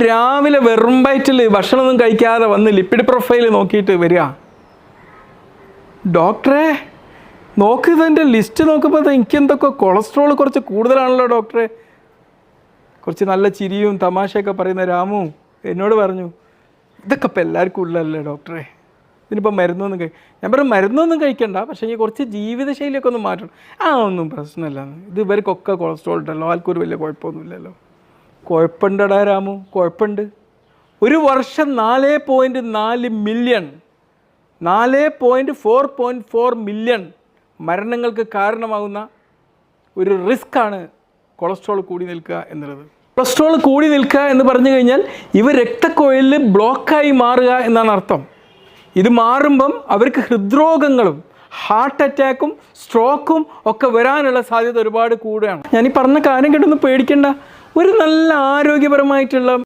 രാവിലെ വെറും വയറ്റിൽ ഭക്ഷണമൊന്നും കഴിക്കാതെ വന്ന് ലിപ്പിഡ് പ്രൊഫൈൽ നോക്കിയിട്ട് വരിക. ഡോക്ടറെ നോക്കിയതിൻ്റെ ലിസ്റ്റ് നോക്കുമ്പോൾ എനിക്കെന്തൊക്കെ കൊളസ്ട്രോൾ കുറച്ച് കൂടുതലാണല്ലോ ഡോക്ടറെ. കുറച്ച് നല്ല ചിരിയും തമാശയൊക്കെ പറയുന്ന രാമു എന്നോട് പറഞ്ഞു, ഇതൊക്കെ ഇപ്പം എല്ലാവർക്കും ഉള്ളതല്ലേ ഡോക്ടറെ, ഇതിനിപ്പോൾ മരുന്നൊന്നും ഞാൻ പറഞ്ഞു മരുന്നൊന്നും കഴിക്കണ്ട, പക്ഷേ ഈ കുറച്ച് ജീവിതശൈലിയൊക്കെ ഒന്ന് മാറ്റണം. ഒന്നും പ്രശ്നമില്ല, ഇത് ഇവർക്കൊക്കെ കൊളസ്ട്രോൾ ഉണ്ടല്ലോ, ആൾക്കൊരു വലിയ കുഴപ്പമൊന്നുമില്ലല്ലോ. കുഴപ്പമുണ്ടടാ രാമു, കുഴപ്പമുണ്ട്. ഒരു വർഷം 4.4 മില്യൺ 4.4 മില്യൺ മരണങ്ങൾക്ക് കാരണമാകുന്ന ഒരു റിസ്ക്കാണ് കൊളസ്ട്രോൾ കൂടി നിൽക്കുക എന്നുള്ളത്. കൊളസ്ട്രോൾ കൂടി നിൽക്കുക എന്ന് പറഞ്ഞു കഴിഞ്ഞാൽ ഇവ രക്തക്കുഴലിൽ ബ്ലോക്കായി മാറുക എന്നാണ് അർത്ഥം. ഇത് മാറുമ്പം അവർക്ക് ഹൃദ്രോഗങ്ങളും ഹാർട്ട് അറ്റാക്കും സ്ട്രോക്കും ഒക്കെ വരാനുള്ള സാധ്യത ഒരുപാട് കൂടുകയാണ്. ഞാൻ ഈ പറഞ്ഞ കാര്യം കേട്ടൊന്നും പേടിക്കേണ്ട. ഒരു നല്ല ആരോഗ്യപരമായിട്ടുള്ള